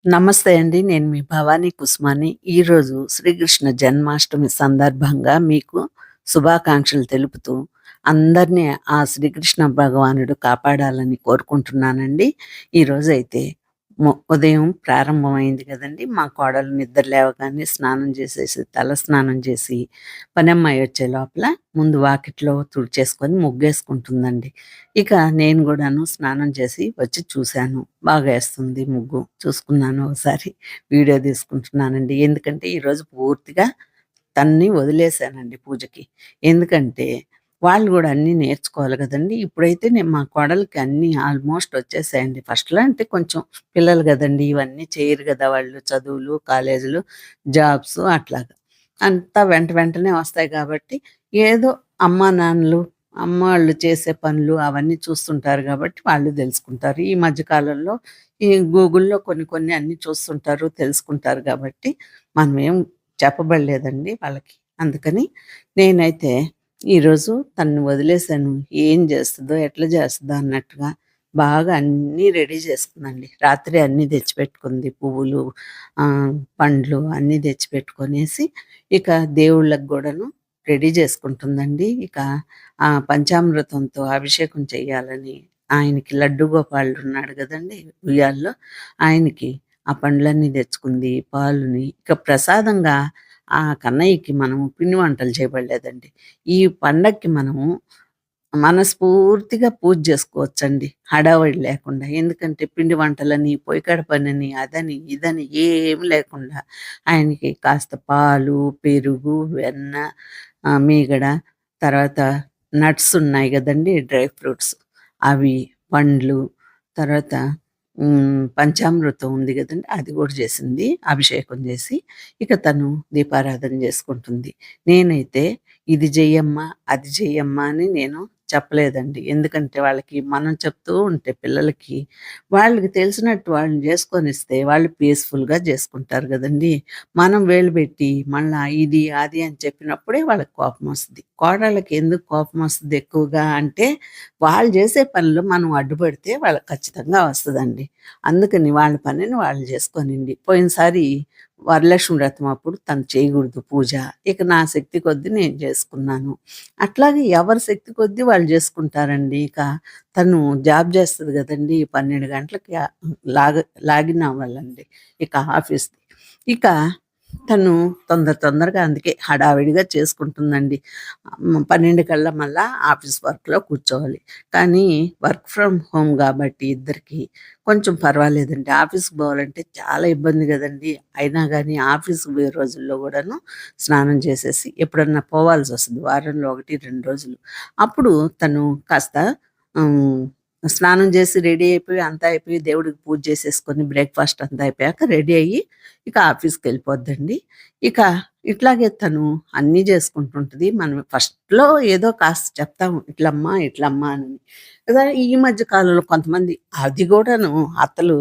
నమస్తే అండి. నేను మీ భవానీ కుసుమాని. ఈరోజు శ్రీకృష్ణ జన్మాష్టమి సందర్భంగా మీకు శుభాకాంక్షలు తెలుపుతూ, అందరిని ఆ శ్రీకృష్ణ భగవానుడు కాపాడాలని కోరుకుంటున్నానండి. ఈరోజైతే ఉదయం ప్రారంభమైంది గదండీ! మా కోడలు నిద్ర లేవగానే స్నానం చేసేసి, తల స్నానం చేసి, పనమ్మాయి వచ్చే లోపల ముందు వాకిట్లో తుడిచేసుకొని ముగ్గేసుకుంటుందండి. ఇక నేను గూడాను స్నానం చేసి వచ్చి చూశాను. బాగేస్తుంది ముగ్గు. చూసుకున్నాను ఒకసారి. వీడియో తీసుకుంటున్నానండి. ఎందుకంటే ఈరోజు పూర్తిగా తనని వదిలేసానండి పూజకి. ఎందుకంటే వాళ్ళు గూడా అన్నీ నేర్చుకోవాలి గదండీ! ఇప్పుడైతే నేను మా కోడలికి అన్నీ ఆల్మోస్ట్ వచ్చేసాయండి. ఫస్ట్‌లో అంటే కొంచెం పిల్లలు గదండీ! ఇవన్నీ చేయరు గదా! వాళ్ళు చదువులు, కాలేజీలు, జాబ్స్ అట్లాగా. అంతా వెంటనే వస్తాయి గాబట్టి, ఏదో అమ్మానాన్నలు, అమ్మాళ్ళు చేసే పనులు అవన్నీ చూస్తుంటారు గాబట్టి వాళ్ళు దెలుసుకుంటారు. ఈ మధ్య కాలంలో ఈ గూగుల్‌లో కొన్ని అన్నీ చూస్తుంటారు, తెలుసుకుంటారు గాబట్టి మనమేం చెప్పబడలేదండి వాళ్ళకి. అందుకని నేనైతే ఈరోజు తనని వదిలేసాను. ఏం జేస్తదో, ఎట్లా జేస్తదో అన్నట్టుగా బాగా అన్నీ రెడీ చేసుకుందండి. రాత్రే అన్నీ తెచ్చిపెట్టుకుంది. పువ్వులు, పండ్లు అన్నీ తెచ్చిపెట్టుకొనేసి, ఇక దేవుళ్ళకి గూడాను రెడీ చేసుకుంటుందండి. ఇక పంచామృతంతో అభిషేకం చేయాలని ఆయనకి లడ్డు గోపాలుడున్నాడు గదండీ! ఉయ్యాల్లో. ఆయనకి ఆ పండ్లన్నీ తెచ్చుకుంది. పాలుని ఇక ప్రసాదంగా ఆ కన్నయ్యకి మనము పిండి వంటలు చేయబడలేదండి. ఈ పండక్కి మనము మనస్ఫూర్తిగా పూజ చేసుకోవచ్చండి. హడావిడి లేకుండా. ఎందుకంటే పిండి వంటలని, పొయ్యికాడ పనని, అదని, ఇదని ఏమి లేకుండా ఆయనకి కాస్త పాలు, పెరుగు, వెన్న, మీగడ, తర్వాత నట్స్ ఉన్నాయి గదండీ! డ్రై ఫ్రూట్స్ అవి, పండ్లు, తర్వాత పంచామృతం ఉంది గదండీ! అది గూడా చేసింది. అభిషేకం చేసి, ఇక తను దీపారాధన చేసుకుంటుంది. నేనైతే ఇది చెయ్యమ్మా, అది చెయ్యమ్మా అని నేను చెప్పలేదండి. ఎందుకంటే వాళ్ళకి మనం చెప్తూ ఉంటే పిల్లలకి, వాళ్ళకి తెలిసినట్టు వాళ్ళని జేసుకొనిస్తే వాళ్ళు పీస్‌ఫుల్‌గా జేసుకుంటారు గదండీ! మనం వేలు పెట్టి మళ్ళా ఇది, అది అని చెప్పినప్పుడే వాళ్ళకి కోపమొస్తది. కోడళ్ళకి ఎందుకు కోపమొస్తది ఎక్కువగా అంటే, వాళ్ళు జేసే పనిలో మనం అడ్డుపడితే వాళ్ళకి ఖచ్చితంగా వస్తదండి. అందుకని వాళ్ళ పనిని వాళ్ళు జేసుకోనిండి. పోయినసారి వరలక్ష్మి వ్రతం అప్పుడు తను చేయగూడదు పూజ. ఇక నా శక్తి కొద్దీ నేను జేసుకున్నాను. అట్లాగే ఎవరి శక్తి కొద్దీ వాళ్ళు జేసుకుంటారండి. ఇక తను జాబ్ జేస్తది గదండీ! 12 గంటలకి లాగ లాగిన్ అవ్వాలండి. ఇక ఆఫీస్‌ది. ఇక తను తొందరగా అందుకే హడావిడిగా చేసుకుంటుందండి. 12 కల్లా మళ్ళా ఆఫీస్ వర్క్‌లో కూర్చోవాలి. కానీ వర్క్ ఫ్రమ్ హోమ్ గాబట్టి ఇద్దరికీ కొంచెం పర్వాలేదండి. ఆఫీస్‌కి పోవాలంటే చాలా ఇబ్బంది గదండీ! అయినా గానీ ఆఫీస్‌కి పోయే రోజుల్లో గూడాను స్నానం చేసేసి ఎప్పుడన్నా పోవాల్సొస్తది. వారంలో 1, 2 రోజులు. అప్పుడు తను కాస్త హ్మ్. స్నానం చేసి రెడీ అయిపోయి అంతా అయిపోయి దేవుడికి పూజ చేసేసుకొని బ్రేక్‌ఫాస్ట్ అంతా అయిపోయాక రెడీ అయ్యి ఇక ఆఫీస్‌కెళ్ళిపోద్దండి. ఇక ఇట్లాగే తను అన్నీ జేసుకుంటుంటది. మనం ఫస్ట్‌లో ఏదో కాస్త చెప్తాము. ఇట్లమ్మా, ఇట్లమ్మా అని. కదా ఈ మధ్య కాలంలో కొంతమంది అది గూడాను అత్తలు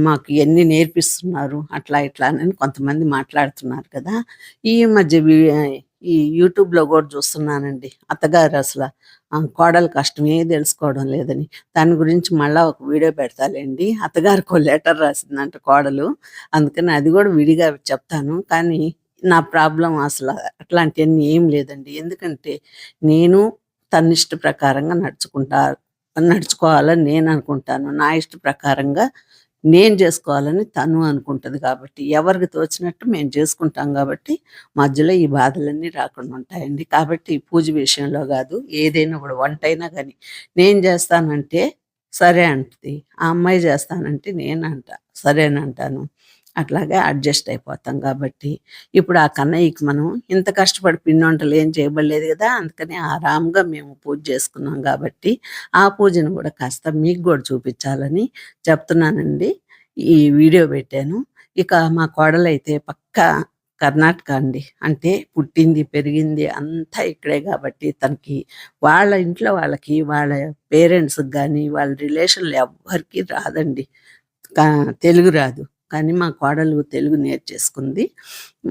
మాకు ఇయన్నీ నేర్పిస్తున్నారు. అట్లా ఇట్లా అని కొంతమంది మాట్లాడుతున్నారు కదా! ఈ మధ్య ఈ యూట్యూబ్‌లో గూడా చూస్తున్నానండి. అత్తగారు అసల కోడలు కష్టమే దెలుసుకోవడం లేదని. దాని గురించి మళ్ళా ఒక వీడియో పెడతాలేండి. అత్తగారికో లెటర్ రాసిందంట కోడలు. అందుకని అది గూడా విడిగా చెప్తాను. కానీ నా ప్రాబ్లమ్ అసల అట్లాంటియన్నీ ఏం లేదండి. ఎందుకంటే నేను తనిష్ట ప్రకారంగా నడుచుకోవాలని నేననుకుంటాను. నా ఇష్ట ప్రకారంగా నేను జేసుకోవాలని తను అనుకుంటది కాబట్టి, ఎవరికి తోచినట్టు మేము జేసుకుంటాం గాబట్టి, మధ్యలో ఈ బాధలన్నీ రాకుండా ఉంటాయండి. కాబట్టి పూజ విషయంలో గాదు, ఏదైనా గూడా వంటైనా గాని, నేను జేస్తానంటే సరే అంటది. ఆ అమ్మాయి జేస్తానంటే నేనంటా సరేనంటాను. అట్లాగే అడ్జస్ట్ అయిపోతాం గాబట్టి, ఇప్పుడు ఆ కన్నయ్యకి మనం ఇంత కష్టపడి పిండొంటలు ఏం చేయబడలేదు గదా! అందుకని ఆరాంగా మేము పూజ చేసుకున్నాం గాబట్టి, ఆ పూజను గూడా కాస్త మీకు గూడా చూపిచ్చాలని చెప్తున్నానండి. ఈ వీడియో పెట్టాను. ఇక మా కోడలైతే పక్కా కర్ణాటక అండి. అంటే పుట్టింది, పెరిగింది అంతా ఇక్కడే గాబట్టి తనకి వాళ్ళ ఇంట్లో వాళ్ళకి, వాళ్ళ పేరెంట్స్‌కి గాని, వాళ్ళ రిలేషన్‌లో ఎవ్వరికీ రాదండి. కా తెలుగు రాదు. కానీ మా కోడలు తెలుగు నేర్చేసుకుంది.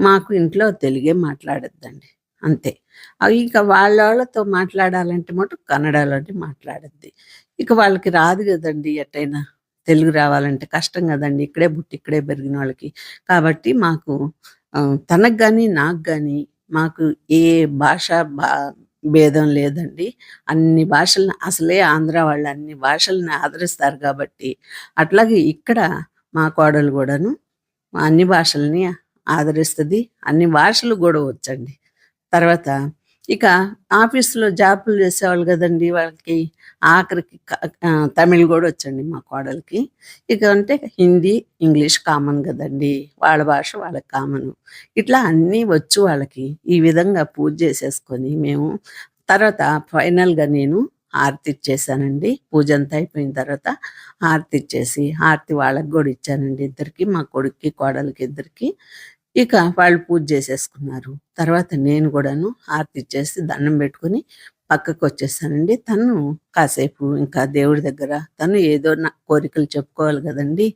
మాకు ఇంట్లో తెలుగే మాట్లాడొద్దండి. అంతే. ఇక వాళ్ళోళ్ళతో మాట్లాడాలంటే మటుకు కన్నడలోనే మాట్లాడుద్ది. ఇక వాళ్ళకి రాదు గదండీ ఎట్టైనా. తెలుగు రావాలంటే కష్టం గదండీ! ఇక్కడే పుట్టి, ఇక్కడే పెరిగినోళ్ళకి. కాబట్టి మాకు తనకు గాని, నాకు గాని మాకు ఏ భాష భా భేదం లేదండి. అన్ని భాషలను అసలే ఆంధ్ర వాళ్ళు అన్ని భాషల్ని ఆదరిస్తారు గాబట్టి, అట్లాగే ఇక్కడ మా కోడలు గూడాను అన్ని భాషల్ని ఆదరిస్తది. అన్ని భాషలు గూడా వచ్చండి. తర్వాత ఇక ఆఫీస్‌లో జాబులు చేసేవాళ్ళు గదండీ! వాళ్ళకి ఆఖరికి తమిళ్ గూడా వచ్చండి మా కోడలికి. ఇక అంటే హిందీ, ఇంగ్లీష్ కామన్ గదండీ! వాళ్ళ భాష వాళ్ళకి కామను. ఇట్లా అన్నీ వచ్చు వాళ్ళకి. ఈ విధంగా పూజ చేసేసుకొని మేము తర్వాత ఫైనల్‌గా నేను హారతిచ్చేసానండి. పూజంతా అయిపోయిన తర్వాత హారతిచ్చేసి, హారతి వాళ్ళకి గూడా ఇచ్చానండి ఇద్దరికీ. మా కొడుక్కి, కోడలికి ఇద్దరికీ. ఇక వాళ్ళు పూజ చేసేసుకున్నారు. తర్వాత నేను గూడాను హారతిచ్చేసి దండం బెట్టుకొని పక్కకొచ్చేసానండి. తను కాసేపు ఇంకా దేవుడి దగ్గర తను ఏదో కోరికలు చెప్పుకోవాలి గదండీ!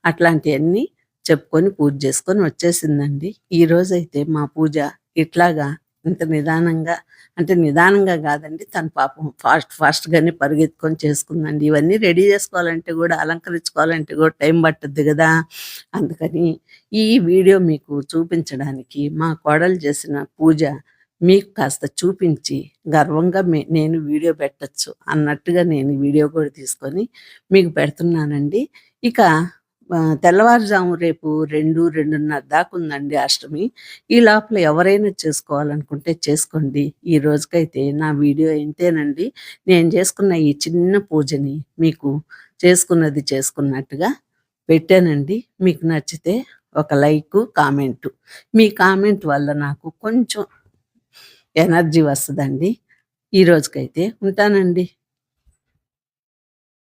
అట్లాంటియన్నీ చెప్పుకొని పూజ జేసుకొని వచ్చేసిందండి. ఈరోజైతే మా పూజ ఇట్లాగా ఇంత నిదానంగా అంటే నిదానంగా గాదండి. తను పాపం ఫాస్ట్‌గానే పరిగెత్తుకొని చేసుకుందండి. ఇవన్నీ రెడీ జేసుకోవాలంటే గూడా, అలంకరించుకోవాలంటే గూడా టైం పట్టుద్ది గదా! అందుకని ఈ వీడియో మీకు చూపించడానికి మా కోడలు చేసిన పూజ మీకు కాస్త చూపించి గర్వంగా నేను వీడియో పెట్టొచ్చు అన్నట్టుగా నేను వీడియో కూడా తీసుకొని మీకు పెడుతున్నానండి. ఇక తెల్లవారుజాము రేపు 2, 2:30 దాకా ఉందండి అష్టమి. ఈ లోపల ఎవరైనా చేసుకోవాలనుకుంటే చేసుకోండి. ఈ రోజుకైతే నా వీడియో ఇంతేనండి. నేను చేసుకున్న ఈ చిన్న పూజని మీకు చేసుకున్నది చేసుకున్నట్టుగా పెట్టానండి. మీకు నచ్చితే ఒక లైకు, కామెంటు. మీ కామెంట్ వల్ల నాకు కొంచెం ఎనర్జీ వస్తదండి. ఈ రోజుకైతే ఉంటానండి.